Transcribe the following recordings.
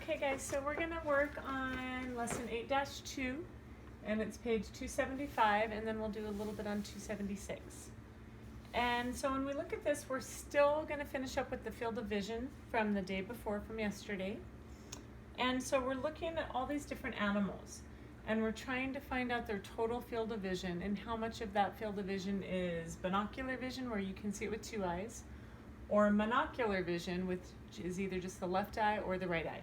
Okay guys, so we're going to work on lesson 8-2 and it's page 275, and then we'll do a little bit on 276. And so when we look at this, we're still going to finish up with the field of vision from the day before, from yesterday. And so we're looking at all these different animals and we're trying to find out their total field of vision and how much of that field of vision is binocular vision, where you can see it with two eyes, or monocular vision, which is either just the left eye or the right eye.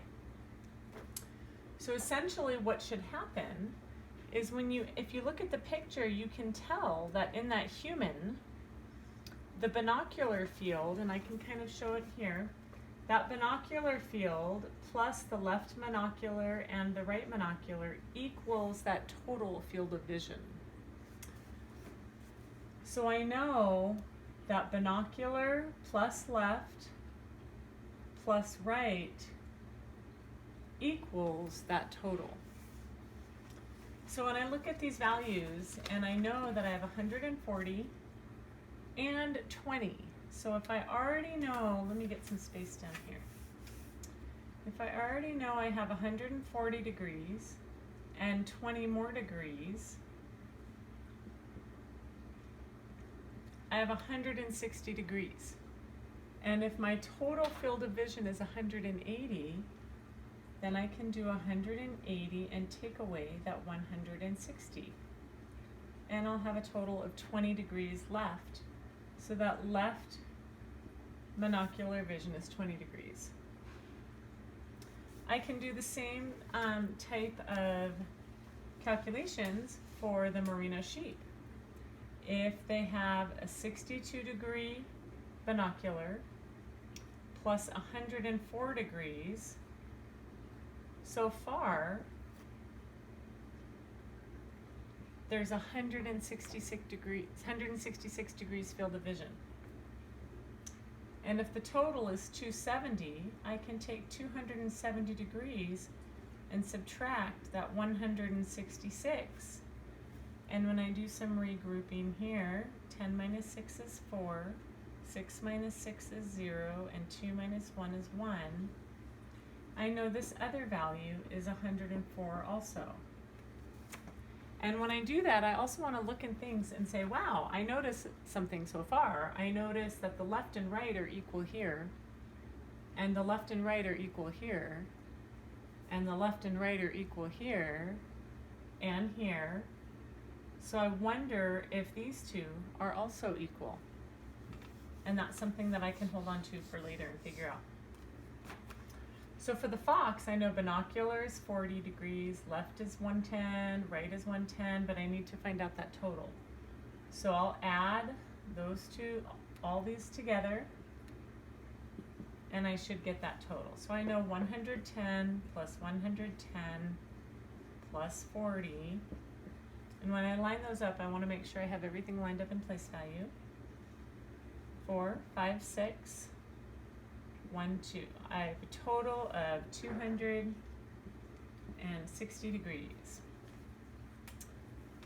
So essentially what should happen is if you look at the picture, you can tell that in that human, the binocular field, and I can kind of show it here, that binocular field plus the left monocular and the right monocular equals that total field of vision. So I know that binocular plus left plus right equals that total. So when I look at these values and I know that I have 140 and 20, so if I already know, let me get some space down here. If I already know I have 140 degrees and 20 more degrees, I have 160 degrees. And if my total field of vision is 180, then I can do 180 and take away that 160. And I'll have a total of 20 degrees left. So that left monocular vision is 20 degrees. I can do the same type of calculations for the merino sheep. If they have a 62 degree binocular plus 104 degrees, so far there's 166 degrees field of vision. And if the total is 270, I can take 270 degrees and subtract that 166. And when I do some regrouping here, 10 minus 6 is 4, 6 minus 6 is 0, and 2 minus 1 is 1. I know this other value is 104 also. And when I do that, I also want to look in things and say, wow, I noticed something so far. I noticed that the left and right are equal here, and the left and right are equal here, and the left and right are equal here, and here. So I wonder if these two are also equal. And that's something that I can hold on to for later and figure out. So for the fox, I know binocular is 40 degrees, left is 110, right is 110, but I need to find out that total. So I'll add those two, all these together, and I should get that total. So I know 110 plus 110 plus 40. And when I line those up, I want to make sure I have everything lined up in place value. 4, 5, 6, 1, 2. I have a total of 260 degrees.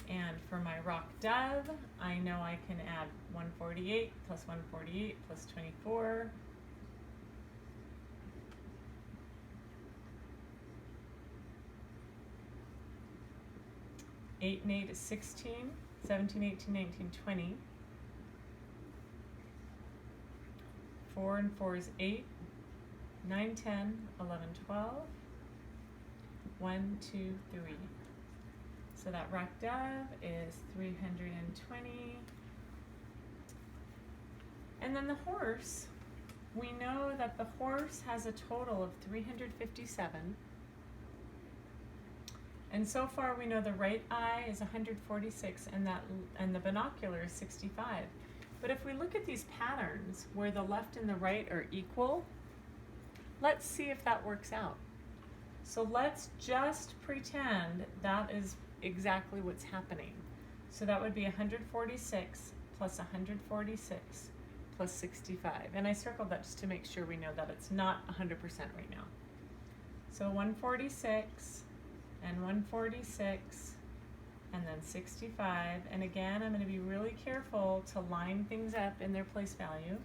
And for my rock dove, I know I can add 148 plus 148 plus 24. Eight and 8 is 16, 17, 18, 19, 20. 4 and 4 is 8, 9, 10, 11, 12. 1, 2, 3. So that rock dove is 320. And then the horse, we know that the horse has a total of 357. And so far we know the right eye is 146 and the binocular is 65. But if we look at these patterns where the left and the right are equal, let's see if that works out. So let's just pretend that is exactly what's happening. So that would be 146 plus 146 plus 65. And I circled that just to make sure we know that it's not 100% right now. So 146 and 146 and then 65, and again I'm going to be really careful to line things up in their place value.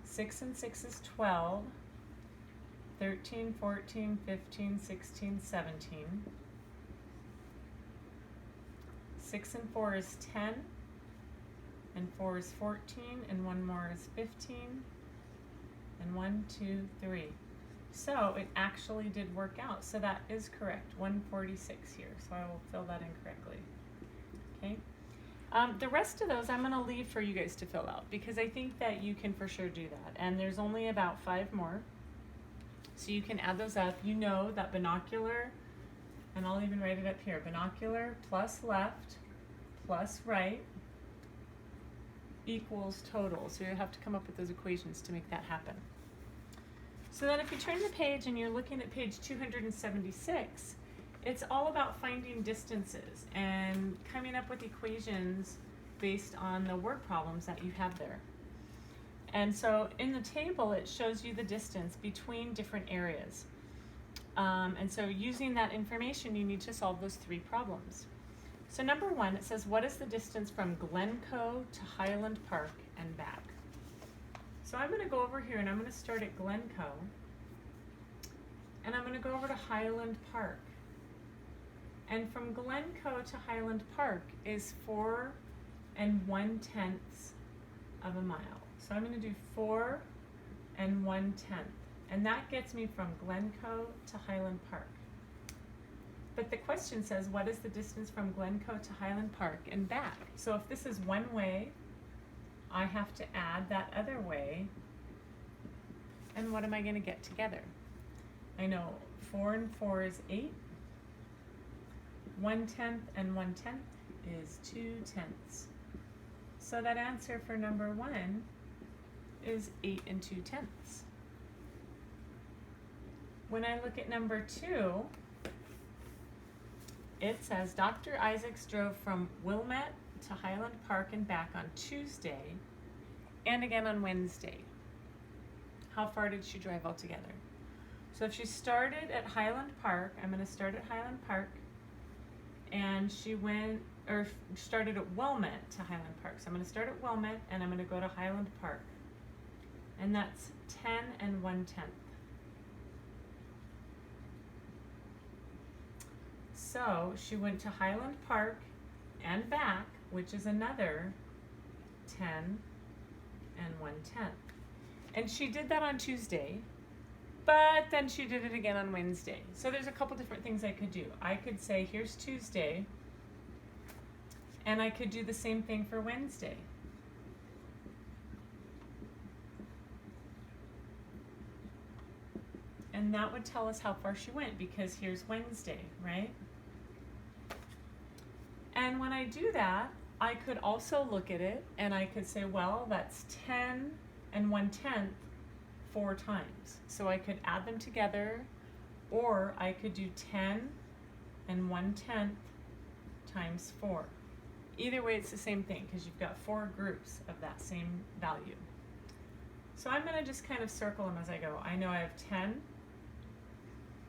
6 and 6 is 12, 13, 14, 15, 16, 17. 6 and 4 is 10, and 4 is 14, and 1 more is 15, and 1, 2, 3. So it actually did work out. So that is correct, 146 here. So I will fill that in correctly. Okay. The rest of those I'm going to leave for you guys to fill out because I think that you can for sure do that. And there's only about 5 more. So you can add those up. You know that binocular, and I'll even write it up here, binocular plus left plus right equals total. So you have to come up with those equations to make that happen. So then if you turn the page and you're looking at page 276, it's all about finding distances and coming up with equations based on the word problems that you have there. And so in the table, it shows you the distance between different areas. And so using that information, you need to solve those 3 problems. So number 1, it says, what is the distance from Glencoe to Highland Park and back? So I'm going to go over here and I'm going to start at Glencoe. And I'm going to go over to Highland Park. And from Glencoe to Highland Park is 4 1/10 of a mile. So I'm going to do 4 1/10. And that gets me from Glencoe to Highland Park. But the question says, what is the distance from Glencoe to Highland Park and back? So if this is one way, I have to add that other way. And what am I going to get together? I know 4 and 4 is 8. 1/10 and 1/10 is 2/10. So that answer for number 1 is 8 2/10. When I look at number 2, it says Dr. Isaacs drove from Wilmette to Highland Park and back on Tuesday and again on Wednesday. How far did she drive altogether? So if she started at Highland Park, I'm going to start at Highland Park, and she started at Wilmette to Highland Park. So I'm going to start at Wilmette and I'm going to go to Highland Park. And that's 10 1/10. So she went to Highland Park and back, which is another 10 1/10. And she did that on Tuesday, but then she did it again on Wednesday. So there's a couple different things I could do. I could say, here's Tuesday, and I could do the same thing for Wednesday. And that would tell us how far she went, because here's Wednesday, right? And when I do that, I could also look at it and I could say, well, that's 10 1/10 4 times. So I could add them together, or I could do 10 1/10 times 4. Either way, it's the same thing because you've got 4 groups of that same value. So I'm going to just kind of circle them as I go. I know I have 10,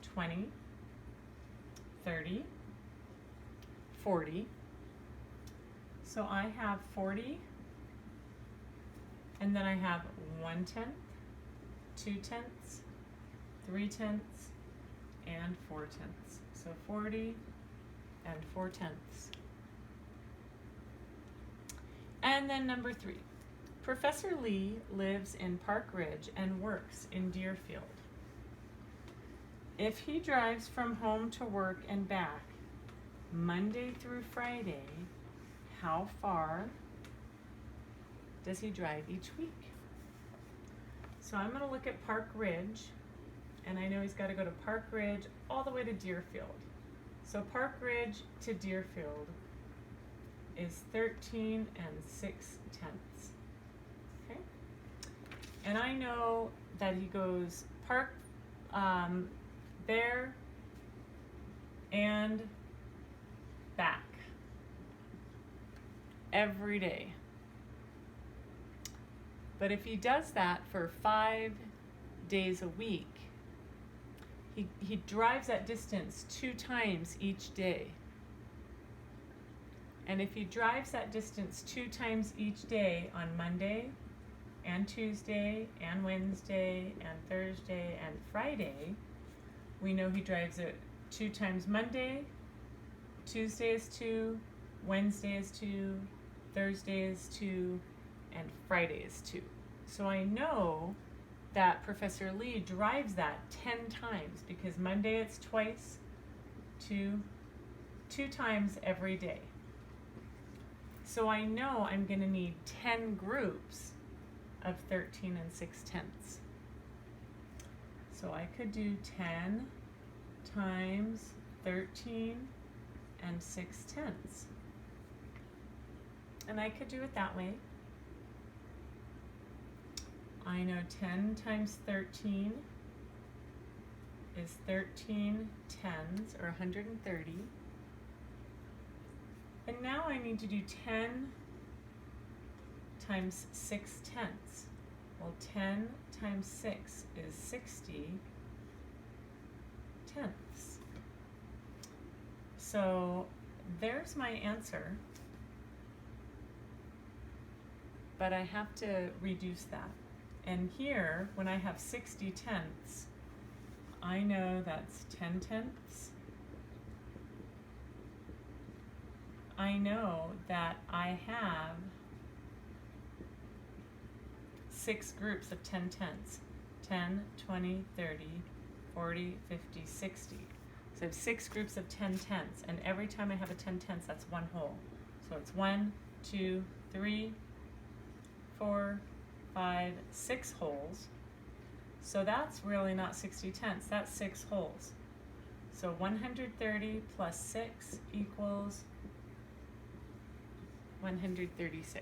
20, 30, 40. So I have 40, and then I have 1/10, 2/10, 3/10, and 4/10. So 40 and 4/10. And then number 3. Professor Lee lives in Park Ridge and works in Deerfield. If he drives from home to work and back Monday through Friday, how far does he drive each week? So I'm going to look at Park Ridge, and I know he's got to go to Park Ridge all the way to Deerfield. So Park Ridge to Deerfield is 13 6/10. Okay? And I know that he goes Park there and back every day. But if he does that for 5 days a week, he drives that distance 2 times each day. And if he drives that distance 2 times each day on Monday and Tuesday and Wednesday and Thursday and Friday. We know he drives it 2 times Monday, Tuesday is 2, Wednesday is 2, Thursday is 2, and Friday is 2. So I know that Professor Lee drives that 10 times because Monday it's twice, 2 times every day. So I know I'm going to need 10 groups of 13 6/10. So I could do 10 times 13 6/10. And I could do it that way. I know 10 times 13 is 13 tens, or 130. And now I need to do 10 times 6/10. Well, 10 times 6 is 60 tenths. So there's my answer. But I have to reduce that. And here, when I have 60 tenths, I know that's 10 tenths. I know that I have 6 groups of 10 tenths. 10, 20, 30, 40, 50, 60. So I have 6 groups of 10 tenths, and every time I have a 10 tenths, that's 1 whole. So it's 1, 2, 3, 4, 5, 6 holes. So that's really not 60 tenths, that's 6 holes. So 130 plus 6 equals 136.